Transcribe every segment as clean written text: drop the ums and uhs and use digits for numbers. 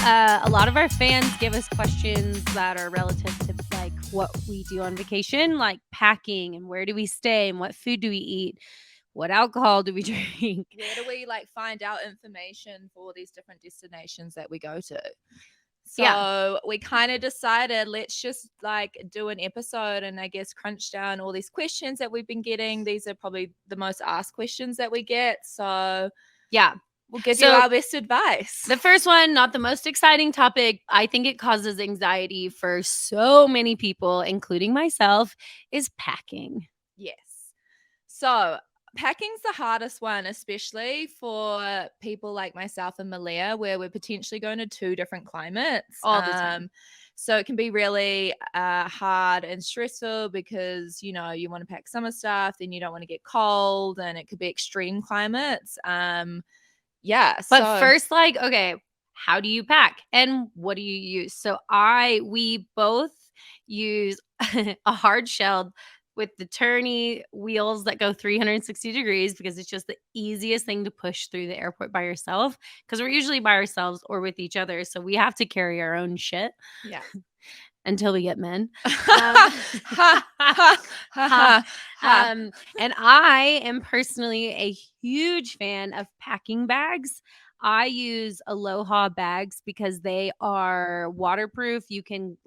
a lot of our fans give us questions that are relative to like what we do on vacation, like packing and where do we stay and what food do we eat, what alcohol do we drink. Where do we like find out information for these different destinations that we go to? So we kind of decided, let's just like do an episode and I guess crunch down all these questions that we've been getting. These are probably the most asked questions that we get. So Yeah. we'll give you our best advice. The first one, not the most exciting topic. I think it causes anxiety for so many people, including myself, is packing. Yes. So packing's the hardest one, especially for people like myself and Malia, where we're potentially going to 2 different climates all the time. So it can be really hard and stressful because, you know, you want to pack summer stuff, then you don't want to get cold, and it could be extreme climates. Yeah. But first, like, okay, how do you pack and what do you use? So we both use a hard shell with the turny wheels that go 360 degrees because it's just the easiest thing to push through the airport by yourself, because we're usually by ourselves or with each other. So we have to carry our own shit. Yeah. Until we get men. And I am personally a huge fan of packing bags. I use Aloha bags because they are waterproof. You can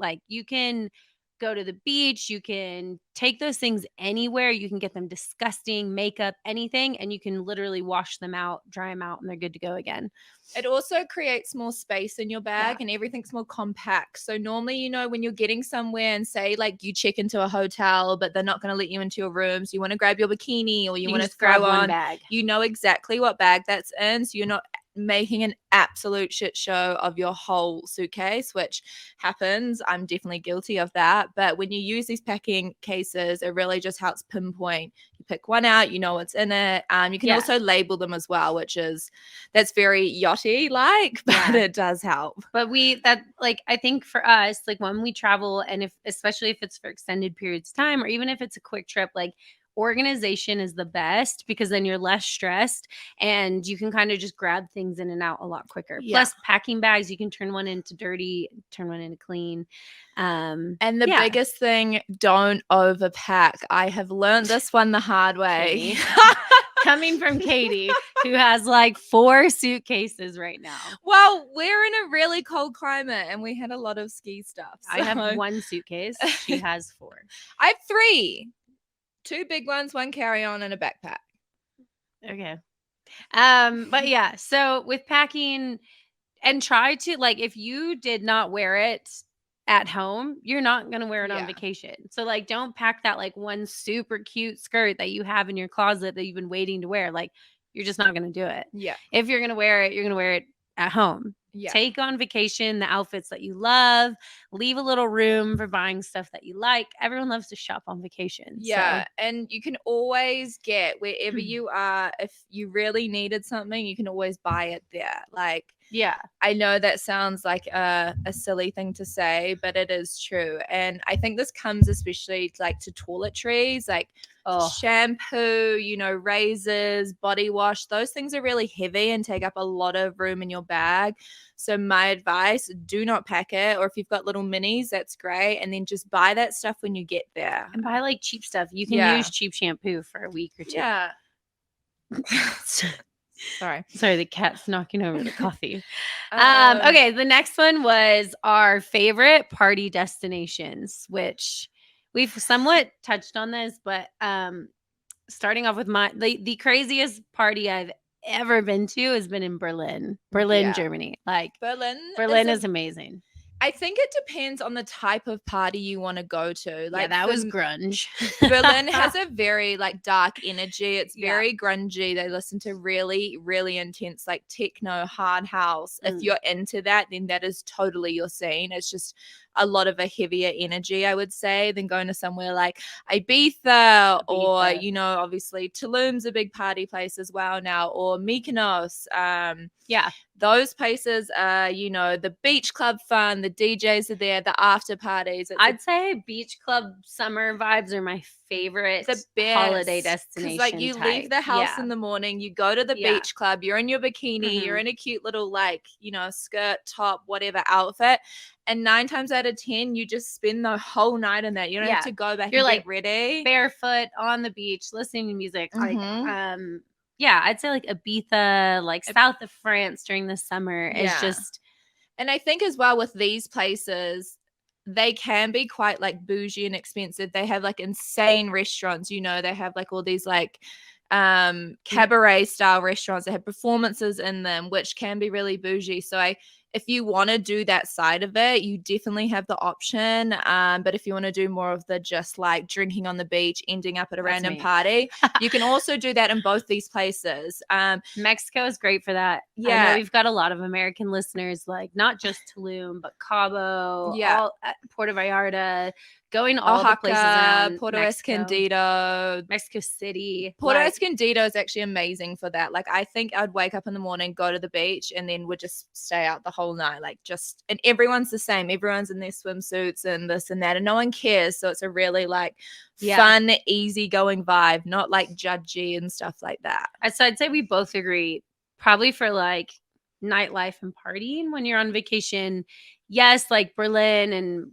go to the beach. You can take those things anywhere. You can get them disgusting, makeup, anything, and you can literally wash them out, dry them out, and they're good to go again. It also creates more space in your bag and everything's more compact. So normally, you know, when you're getting somewhere and say like you check into a hotel, but they're not going to let you into your rooms, you want to grab your bikini or you want to throw on, bag. You know exactly what bag that's in. So you're not making an absolute shit show of your whole suitcase, which happens. I'm definitely guilty of that. But when you use these packing cases, it really just helps pinpoint. You pick one out, you know what's in it. You can also label them as well, that's very yachty like, but it does help. But I think for us, like when we travel, and especially if it's for extended periods of time, or even if it's a quick trip, like organization is the best because then you're less stressed and you can kind of just grab things in and out a lot quicker. Plus packing bags, you can turn one into dirty, turn one into clean. And the biggest thing, don't overpack. I have learned this one the hard way. Coming from Katie, who has like 4 suitcases right now. Well, we're in a really cold climate and we had a lot of ski stuff. So. I have 1 suitcase. She has 4. I have 3. 2 big ones, 1 carry-on, and a backpack. Okay. But yeah, so with packing, and try to, like, if you did not wear it at home, you're not going to wear it on vacation. So like, don't pack that like one super cute skirt that you have in your closet that you've been waiting to wear. Like, you're just not going to do it. Yeah. If you're going to wear it, you're going to wear it at home. Yeah. Take on vacation the outfits that you love. Leave a little room for buying stuff that you like. Everyone loves to shop on vacation. Yeah. So. And you can always get wherever you are. If you really needed something, you can always buy it there. Like, yeah, I know that sounds like a silly thing to say, but it is true. And I think this comes especially like to toiletries, like shampoo, you know, razors, body wash. Those things are really heavy and take up a lot of room in your bag. So my advice, do not pack it. Or if you've got little minis, that's great. And then just buy that stuff when you get there. And buy like cheap stuff. You can use cheap shampoo for a week or 2. Yeah. Sorry, the cat's knocking over the coffee. Okay, the next one was our favorite party destinations, which we've somewhat touched on this, but starting off with the craziest party I've ever been to has been in Berlin, Germany. Like Berlin is amazing. I think it depends on the type of party you want to go to. Like that was grunge. Berlin has a very like dark energy. It's very grungy. They listen to really, really intense like techno, hard house. If you're into that, then that is totally your scene. It's just a lot of a heavier energy, I would say, than going to somewhere like Ibiza. Or, you know, obviously Tulum's a big party place as well now, or Mykonos. those places are, you know, the beach club fun, the DJs are there, the after parties. I'd say beach club summer vibes are my favorite the best holiday destination. Because like you leave the house in the morning, you go to the beach club, you're in your bikini, you're in a cute little like, you know, skirt, top, whatever outfit. And 9 times out of 10, you just spend the whole night in that. You don't have to go back and get ready. Barefoot on the beach, listening to music. Like, yeah, I'd say like Ibiza, like south of France during the summer is just. And I think as well with these places, they can be quite like bougie and expensive. They have like insane restaurants, you know, they have like all these like cabaret style restaurants that have performances in them, which can be really bougie. So if you want to do that side of it, you definitely have the option. But if you want to do more of the just like drinking on the beach, ending up at a random party, you can also do that in both these places. Mexico is great for that. Yeah. I know we've got a lot of American listeners, like not just Tulum, but Cabo, Puerto Vallarta, going all Oaxaca, the places around Puerto Mexico. Escondido, Mexico City. Puerto Escondido is actually amazing for that. Like I think I'd wake up in the morning, go to the beach, and then would just stay out the whole night. Like just, and everyone's the same. Everyone's in their swimsuits and this and that, and no one cares. So it's a really like fun, easygoing vibe, not like judgy and stuff like that. So I'd say we both agree. Probably for like nightlife and partying when you're on vacation. Yes, like Berlin and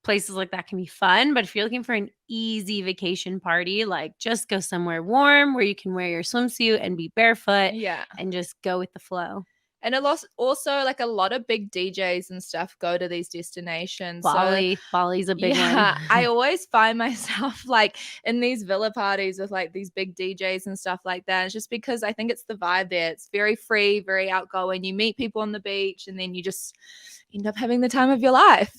places like that can be fun, but if you're looking for an easy vacation party, like just go somewhere warm where you can wear your swimsuit and be barefoot and just go with the flow. And also like a lot of big DJs and stuff go to these destinations. Bali's a big one. I always find myself like in these villa parties with like these big DJs and stuff like that. It's just because I think it's the vibe there. It's very free, very outgoing. You meet people on the beach and then you just end up having the time of your life.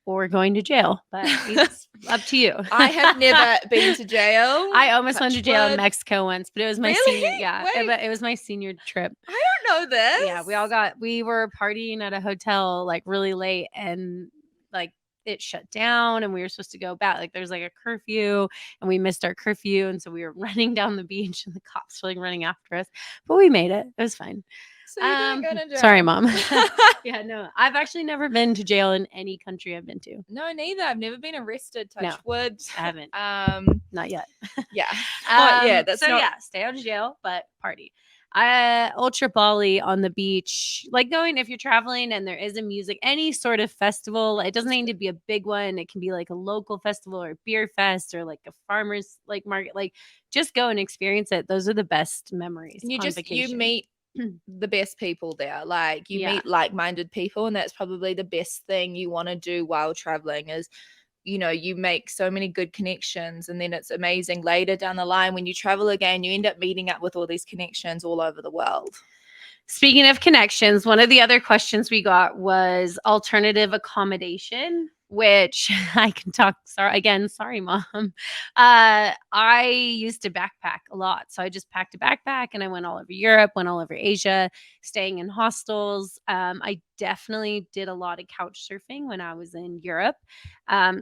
Or going to jail, but it's up to you. I have never been to jail. I almost went to jail in Mexico once, but it was my senior. Yeah, it was my senior trip. I don't know this. Yeah, we were partying at a hotel like really late, and like it shut down, and we were supposed to go back. Like there's like a curfew, and we missed our curfew, and so we were running down the beach, and the cops were like running after us, but we made it. It was fine. So you didn't go to jail. Sorry, Mom. Yeah, no. I've actually never been to jail in any country I've been to. No, neither. I've never been arrested. Touch wood. I haven't. Not yet. Yeah. Stay out of jail, but party. Ultra Bali on the beach, like going if you're traveling and there is a music, any sort of festival. It doesn't need to be a big one. It can be like a local festival or a beer fest or like a farmer's like market. Like just go and experience it. Those are the best memories. And vacation. You meet the best people there. Like you meet like-minded people, and that's probably the best thing you want to do while traveling is, you know, you make so many good connections, and then it's amazing later down the line when you travel again, you end up meeting up with all these connections all over the world. Speaking of connections, one of the other questions we got was alternative accommodation, which I can talk. Sorry, Mom. I used to backpack a lot. So I just packed a backpack and I went all over Europe, went all over Asia, staying in hostels. I definitely did a lot of couch surfing when I was in Europe.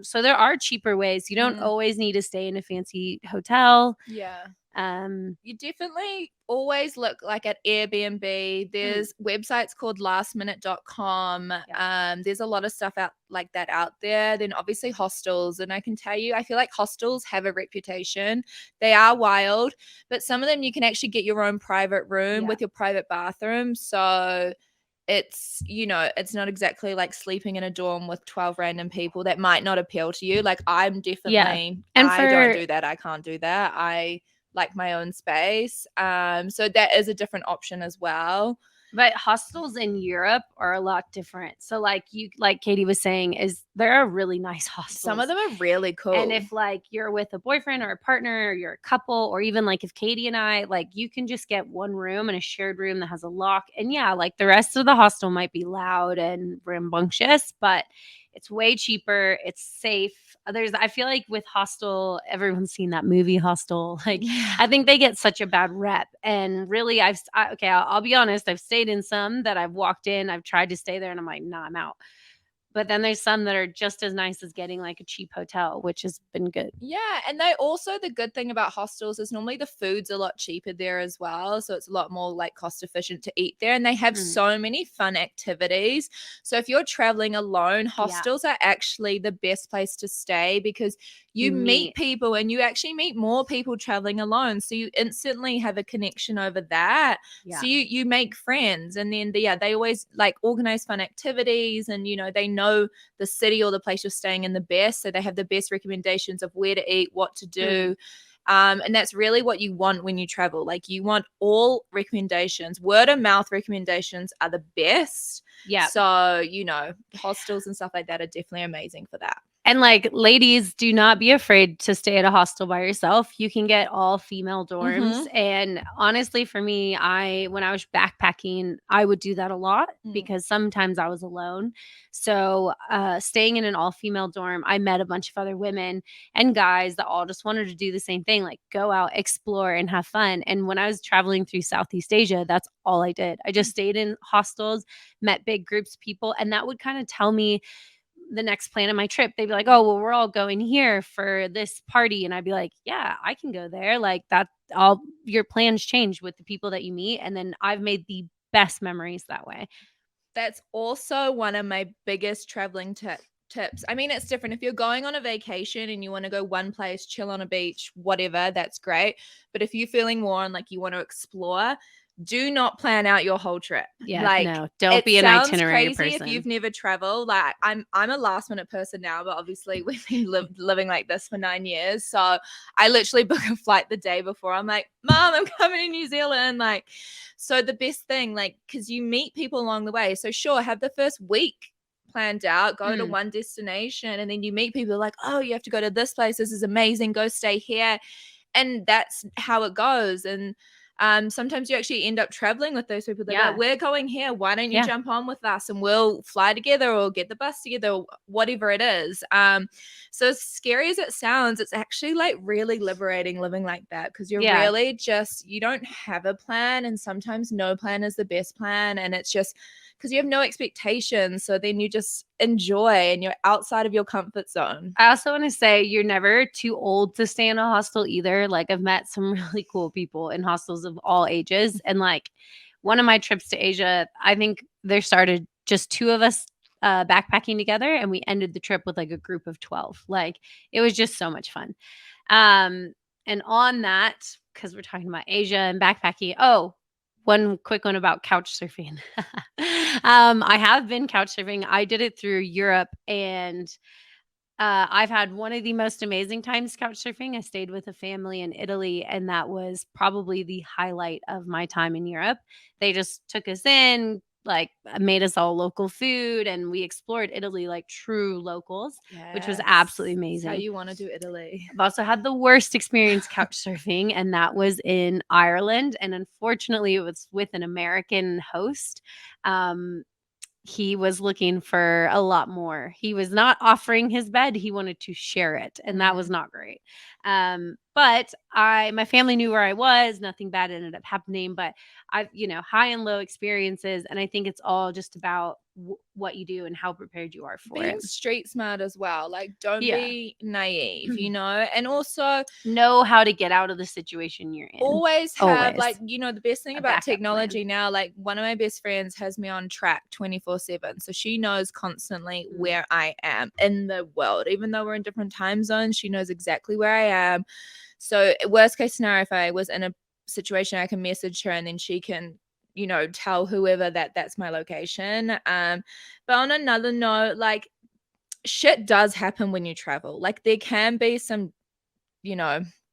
So there are cheaper ways. You don't always need to stay in a fancy hotel. Yeah. You definitely always look like at Airbnb. There's websites called lastminute.com. There's a lot of stuff out like that out there. Then obviously hostels, and I can tell you, I feel like hostels have a reputation. They are wild, but some of them you can actually get your own private room with your private bathroom. So it's, you know, it's not exactly like sleeping in a dorm with 12 random people. That might not appeal to you. Like I'm definitely, I don't do that. I can't do that. I like my own space. So that is a different option as well. But hostels in Europe are a lot different. So like Katie was saying, there are really nice hostels. Some of them are really cool. And if like you're with a boyfriend or a partner or you're a couple, or even like if Katie and I, like you can just get one room and a shared room that has a lock. And yeah, like the rest of the hostel might be loud and rambunctious, but it's way cheaper. It's safe. I feel like with Hostel, everyone's seen that movie Hostel. Like, I think they get such a bad rep. And really, I'll be honest. I've stayed in some that I've walked in. I've tried to stay there, and I'm like, nah, I'm out. But then there's some that are just as nice as getting like a cheap hotel, which has been good. Yeah. And they also, the good thing about hostels is normally the food's a lot cheaper there as well. So it's a lot more like cost efficient to eat there. And they have so many fun activities. So if you're traveling alone, hostels are actually the best place to stay because you meet people and you actually meet more people traveling alone. So you instantly have a connection over that. So you make friends. And then they always like organize fun activities, and they know the city or the place you're staying in the best. So they have the best recommendations of where to eat, what to do. And that's really what you want when you travel. Like you want all recommendations. Word of mouth recommendations are the best. Yeah. So, hostels and stuff like that are definitely amazing for that. And like, ladies, do not be afraid to stay at a hostel by yourself. You can get all female dorms. And honestly, for me, when I was backpacking, I would do that a lot because sometimes I was alone. So staying in an all female dorm, I met a bunch of other women and guys that all just wanted to do the same thing, like go out, explore, and have fun. And when I was traveling through Southeast Asia, that's all I did. I just stayed in hostels, met big groups of people, and that would kind of tell me the next plan of my trip. They'd be like, oh, well, we're all going here for this party. And I'd be like, yeah, I can go there. Like that, all your plans change with the people that you meet. And then I've made the best memories that way. That's also one of my biggest traveling tips. I mean, it's different. If you're going on a vacation and you want to go one place, chill on a beach, whatever, that's great. But if you're feeling more on like you want to explore, do not plan out your whole trip. Yeah, like, no, don't be an itinerary person. If you've never traveled, like I'm a last minute person now, but obviously we've been living like this for 9 years. So I literally book a flight the day before. I'm like, Mom, I'm coming to New Zealand. Like, so the best thing, like, because you meet people along the way. So sure, have the first week planned out, go to one destination, and then you meet people like, oh, you have to go to this place. This is amazing. Go stay here. And that's how it goes. And sometimes you actually end up traveling with those people. They're like, we're going here. Why don't you jump on with us and we'll fly together or get the bus together or whatever it is. So as scary as it sounds, it's actually like really liberating living like that because you're really just, you don't have a plan, and sometimes no plan is the best plan. And it's just because you have no expectations. So then you just enjoy and you're outside of your comfort zone. I also want to say you're never too old to stay in a hostel either. Like I've met some really cool people in hostels of all ages. And like one of my trips to Asia, I think there started just 2 of us backpacking together, and we ended the trip with like a group of 12. Like it was just so much fun. And on that, because we're talking about Asia and backpacking, one quick one about Couchsurfing. I have been Couchsurfing. I did it through Europe, and I've had one of the most amazing times Couchsurfing. I stayed with a family in Italy, and that was probably the highlight of my time in Europe. They just took us in, like made us all local food, and we explored Italy like true locals, which was absolutely amazing. That's how you want to do Italy. I've also had the worst experience Couchsurfing, and that was in Ireland. And unfortunately, it was with an American host. He was looking for a lot more. He was not offering his bed. He wanted to share it, and that was not great. But my family knew where I was. Nothing bad ended up happening, but high and low experiences. And I think it's all just about what you do and how prepared you are for Being it. Street smart as well. Like, don't be naive, and also know how to get out of the situation you're in. Always have like, the best thing about technology now, like one of my best friends has me on track 24/7. So she knows constantly where I am in the world, even though we're in different time zones, she knows exactly where I am. So worst case scenario, if I was in a situation, I can message her and then she can tell whoever that's my location. But on another note, like shit does happen when you travel. Like there can be some,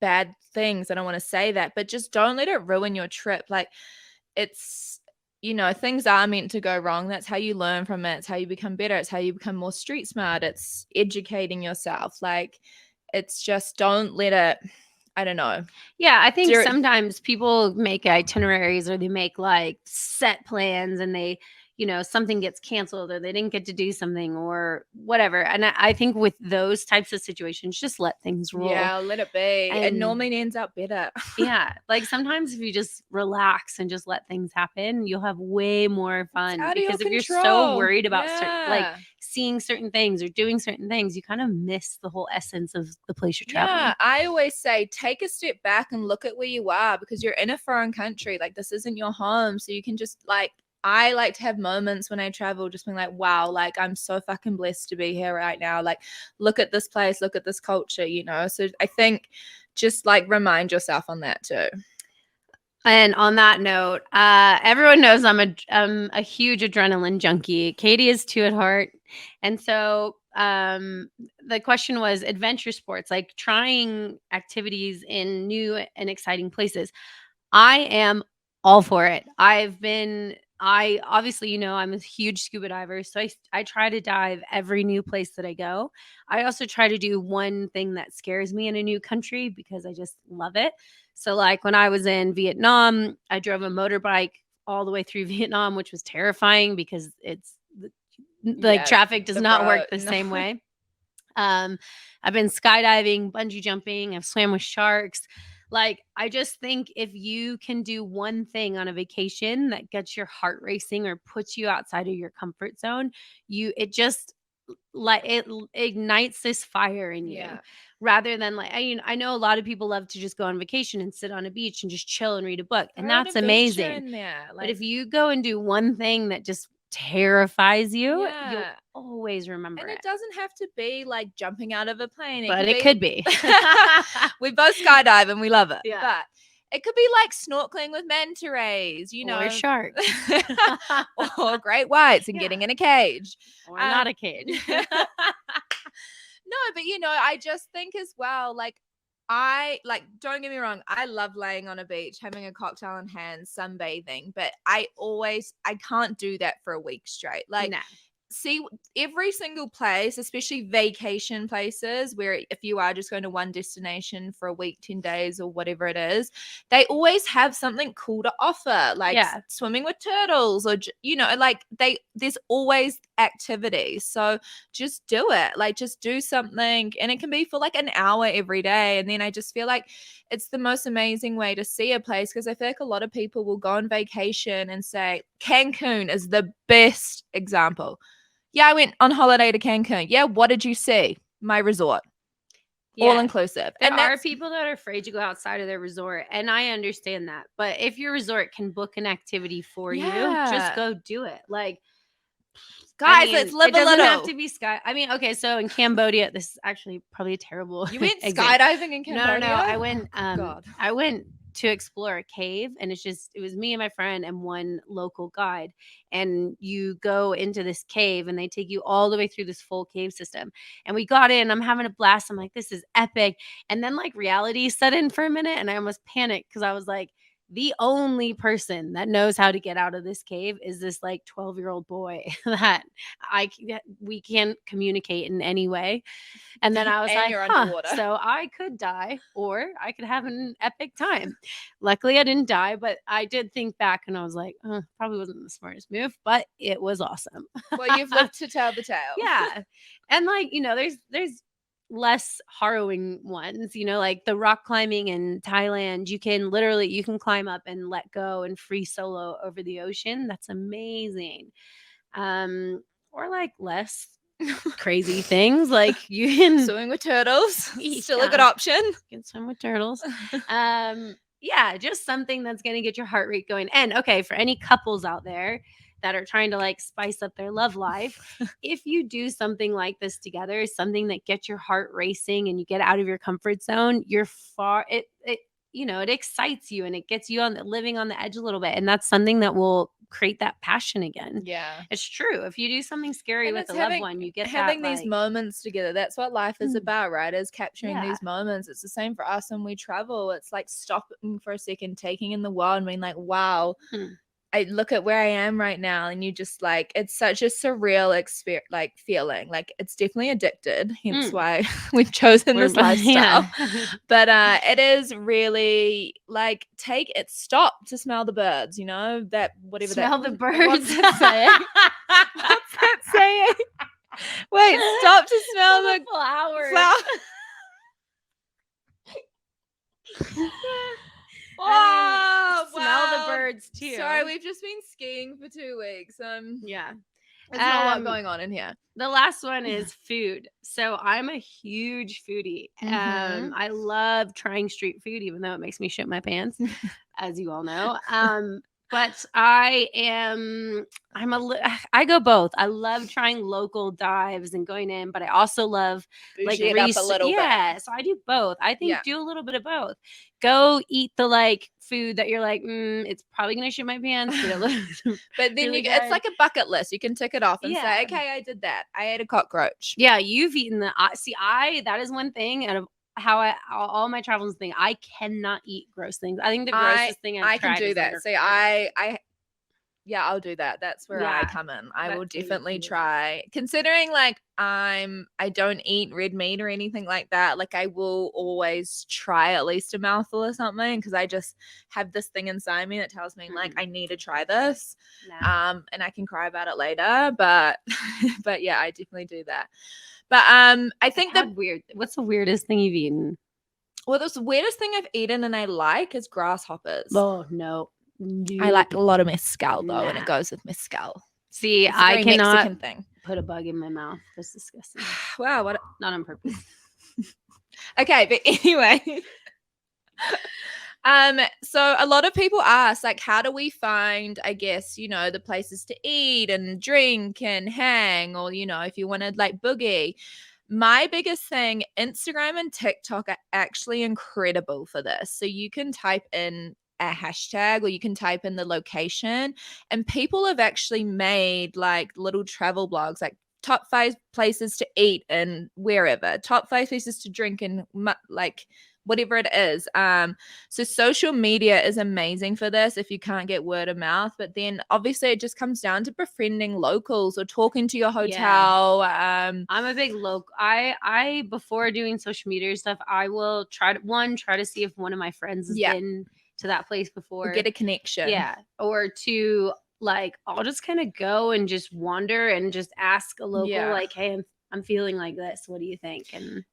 bad things. I don't want to say that, but just don't let it ruin your trip. Like it's, things are meant to go wrong. That's how you learn from it. It's how you become better. It's how you become more street smart. It's educating yourself. Like it's just don't let it, I don't know. Yeah, I think sometimes people make itineraries or they make like set plans and they, something gets canceled or they didn't get to do something or whatever. And I think with those types of situations, just let things roll. Yeah, let it be. And it normally ends up better. Yeah. Like sometimes if you just relax and just let things happen, you'll have way more fun. Because if you're so worried about seeing certain things or doing certain things, you kind of miss the whole essence of the place you're traveling. Yeah, I always say take a step back and look at where you are, because you're in a foreign country. Like, this isn't your home. So you can just like, I like to have moments when I travel just being like, wow, like I'm so fucking blessed to be here right now. Like, look at this place, look at this culture, you know? So I think just like remind yourself on that too. And on that note, everyone knows I'm a huge adrenaline junkie. Katie is too at heart. And so the question was adventure sports, like trying activities in new and exciting places. I am all for it. I obviously, I'm a huge scuba diver. So I try to dive every new place that I go. I also try to do one thing that scares me in a new country because I just love it. So like when I was in Vietnam, I drove a motorbike all the way through Vietnam, which was terrifying because it's like traffic does not work the same way. I've been skydiving, bungee jumping, I've swam with sharks. Like, I just think if you can do one thing on a vacation that gets your heart racing or puts you outside of your comfort zone, it just like it ignites this fire in you. Rather than like I know a lot of people love to just go on vacation and sit on a beach and just chill and read a book, and that's amazing. But if you go and do one thing that just terrifies you, you'll always remember it. And it doesn't have to be like jumping out of a plane. It could be. We both skydive and we love it. Yeah. But it could be like snorkeling with manta rays, or sharks, or great whites, and getting in a cage, or not a cage. No, but I just think as well, like, don't get me wrong, I love laying on a beach, having a cocktail in hand, sunbathing, but I can't do that for a week straight. Like, see, every single place, especially vacation places, where if you are just going to one destination for a week, 10 days or whatever it is, they always have something cool to offer, like swimming with turtles, or like there's always activities. So just do it, like just do something, and it can be for like an hour every day. And then I just feel like it's the most amazing way to see a place, because I feel like a lot of people will go on vacation and say Cancun is the best example. Yeah, I went on holiday to Cancun. Yeah, what did you see? My resort. All inclusive. There are people that are afraid to go outside of their resort, and I understand that. But if your resort can book an activity for you, just go do it. Like, guys, let's live a little. It doesn't have to be sky. I mean, okay, so in Cambodia, this is actually probably a terrible. You went skydiving in Cambodia? No, I went. I went to explore a cave, and it was me and my friend and one local guide, and you go into this cave and they take you all the way through this full cave system. And we got in, I'm having a blast. I'm like, this is epic. And then like reality set in for a minute, and I almost panicked because I was like, the only person that knows how to get out of this cave is this like 12-year-old boy that we can't communicate in any way. And then I was like, so I could die or I could have an epic time. Luckily I didn't die, but I did think back and I was like, probably wasn't the smartest move, but it was awesome. Well, you've lived to tell the tale. Yeah. And like, there's less harrowing ones, like the rock climbing in Thailand. You can climb up and let go and free solo over the ocean. That's amazing. Or like less crazy things, like you can swimming with turtles. Still a good option. You can swim with turtles. Just something that's going to get your heart rate going. And okay, for any couples out there that are trying to like spice up their love life, if you do something like this together, something that gets your heart racing and you get out of your comfort zone, it excites you and it gets you living on the edge a little bit. And that's something that will create that passion again. Yeah, it's true. If you do something scary with a loved one, you get having these moments together. That's what life is about, right? Is capturing these moments. It's the same for us when we travel. It's like stopping for a second, taking in the world and being like, wow, I look at where I am right now, and you just like, it's such a surreal experience, like feeling. Like, it's definitely addicted, hence why we've chosen this lifestyle. But it is really like, stop to smell the birds, that whatever smell the birds. What's that saying? What's that saying? Wait, stop to smell the flowers. Oh, smell the birds too. Sorry, we've just been skiing for 2 weeks. Yeah. There's not a lot going on in here. The last one is food. So I'm a huge foodie. I love trying street food, even though it makes me shit my pants, as you all know. But I go both. I love trying local dives and going in, but I also love like it up a little bit. So I do both. I think do a little bit of both. Go eat the like food that you're like, it's probably gonna shit my pants, but but then really it's like a bucket list. You can tick it off and say, okay, I did that. I ate a cockroach. Yeah, you've eaten the. That is one thing out of all my travels thing. I cannot eat gross things. I think the grossest thing I can do that. See, I'll do that. That's where I come in. I will definitely try. Considering like I don't eat red meat or anything like that. Like I will always try at least a mouthful or something because I just have this thing inside me that tells me like I need to try this. And I can cry about it later. But yeah, I definitely do that. But I think what's the weirdest thing you've eaten? Well, the weirdest thing I've eaten and I like is grasshoppers. Oh no. I like a lot of mezcal though, and it goes with mezcal. See, I cannot put a bug in my mouth. That's disgusting. Wow, not on purpose. Okay, but anyway. So a lot of people ask, like, how do we find, I guess, you know, the places to eat and drink and hang, or, you know, if you want to like boogie. My biggest thing, Instagram and TikTok are actually incredible for this. So you can type in a hashtag or you can type in the location, and people have actually made like little travel blogs, like top 5 places to eat and wherever, top 5 places to drink and like whatever it is. So social media is amazing for this if you can't get word of mouth, but then obviously it just comes down to befriending locals or talking to your hotel. I'm a big local. I before doing social media stuff, I will try to see if one of my friends has been to that place before, get a connection, or to like I'll just kind of go and just wander and just ask a local like, hey, I'm feeling like this, what do you think? And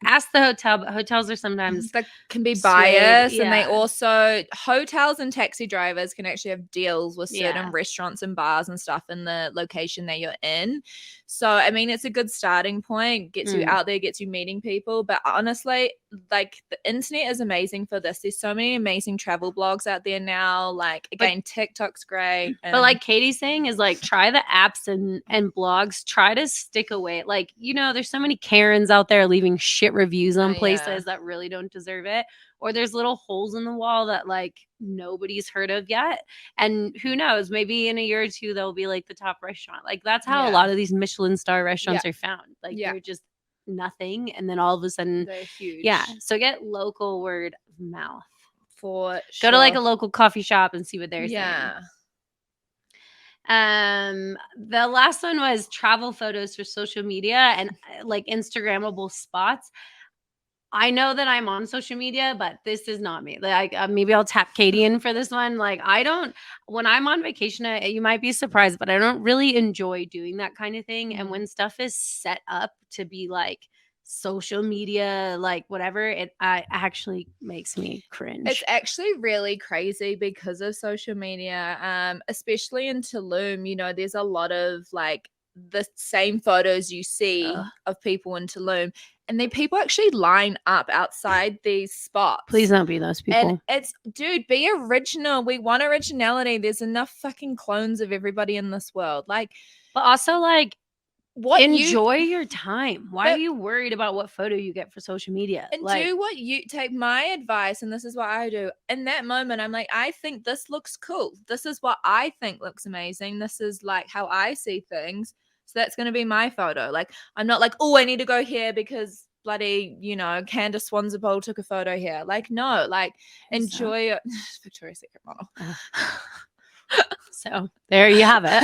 ask the hotel, but hotels are sometimes that can be biased, and they also, hotels and taxi drivers can actually have deals with certain restaurants and bars and stuff in the location that you're in. So I mean, it's a good starting point, gets you out there, gets you meeting people. But honestly, like the internet is amazing for this. There's so many amazing travel blogs out there now. Like again, TikTok's great, but like Katie's saying is like try the apps and blogs, try to stick away. Like, you know, there's so many Karens out there leaving shit reviews on places that really don't deserve it, or there's little holes in the wall that like nobody's heard of yet, and who knows, maybe in a year or two they'll be like the top restaurant. Like that's how a lot of these Michelin star restaurants are found. Like they're just nothing, and then all of a sudden they're huge. So get local word of mouth for sure. Go to like a local coffee shop and see what they're saying. The last one was travel photos for social media and like Instagrammable spots. I know that I'm on social media, but this is not me. Like maybe I'll tap Katie in for this one. Like when I'm on vacation, you might be surprised, but I don't really enjoy doing that kind of thing. And when stuff is set up to be like social media, like whatever, it actually makes me cringe. It's actually really crazy because of social media, especially in Tulum. You know, there's a lot of like the same photos you see of people in Tulum, and then people actually line up outside these spots. Please don't be those people. And it's, dude, be original. We want originality. There's enough fucking clones of everybody in this world. Like, but also like, enjoy your time. Why are you worried about what photo you get for social media? And like, do what you take my advice, and this is what I do. In that moment, I'm like, I think this looks cool. This is what I think looks amazing. This is like how I see things. So that's going to be my photo. Like, I'm not like, oh, I need to go here because bloody, you know, Candace Swansapole took a photo here. Like, no, like, enjoy it. Victoria's Secret model. So there you have it.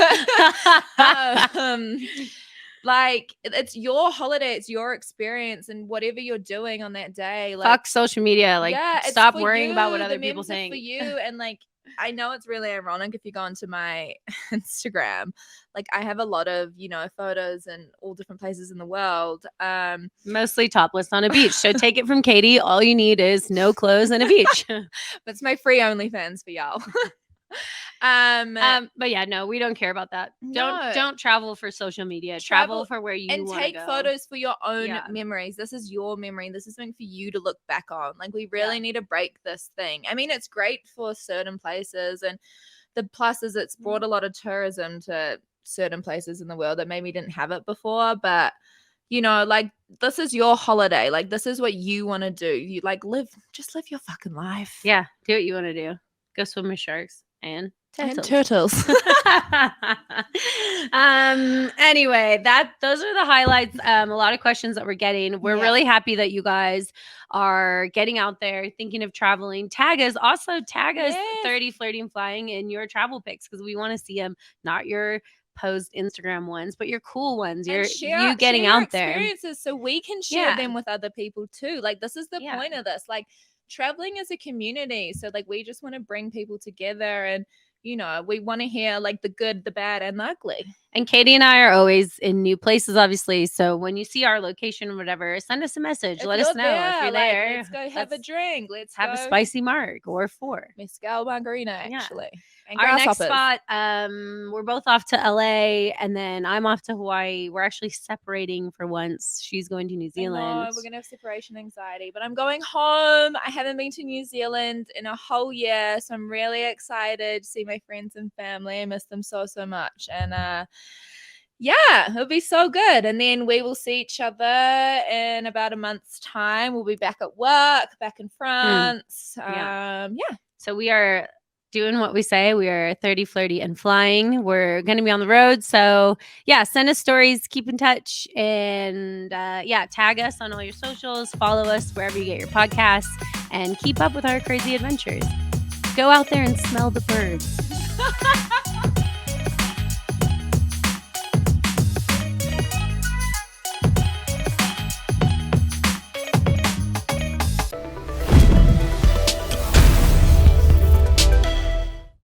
Like, it's your holiday, it's your experience, and whatever you're doing on that day, like, fuck social media. Like, stop worrying about what other people think. For you, and like, I know it's really ironic if you go onto my Instagram, like I have a lot of, you know, photos in all different places in the world, mostly topless on a beach. So take it from Katie, all you need is no clothes and a beach. That's my free OnlyFans for y'all. But yeah, no, we don't care about that. Don't travel for social media. Travel for where you want to go. And take photos for your own memories. This is your memory. This is something for you to look back on. Like, we really need to break this thing. I mean, it's great for certain places, and the plus is it's brought a lot of tourism to certain places in the world that maybe didn't have it before. But you know, like, this is your holiday. Like, this is what you want to do. You like just live your fucking life. Yeah, do what you want to do. Go swim with sharks and turtles. Anyway, those are the highlights. A lot of questions that we're getting. We're really happy that you guys are getting out there, thinking of traveling. Tag us 30 Flirty and Flying in your travel pics, because we want to see them, not your post Instagram ones, but your cool ones. You getting out there experiences, so we can share them with other people too. Like, this is the point of this. Like, traveling is a community, so like, we just want to bring people together, and you know, we want to hear like the good, the bad, and the ugly. And Katie and I are always in new places, obviously. So when you see our location or whatever, send us a message. Let us know if you're there. Let's go have a drink. Let's have a spicy marg or 4 mezcal margarita, actually. And our next spot, we're both off to LA, and then I'm off to Hawaii. We're actually separating for once. She's going to New Zealand. We're gonna have separation anxiety, but I'm going home. I haven't been to New Zealand in a whole year, so I'm really excited to see my friends and family. I miss them so much, and it'll be so good. And then we will see each other in about a month's time. We'll be back at work, back in France. So we are doing what we say. We are 30, Flirty, and Flying. We're going to be on the road. So send us stories, keep in touch, and tag us on all your socials, follow us wherever you get your podcasts, and keep up with our crazy adventures. Go out there and smell the birds.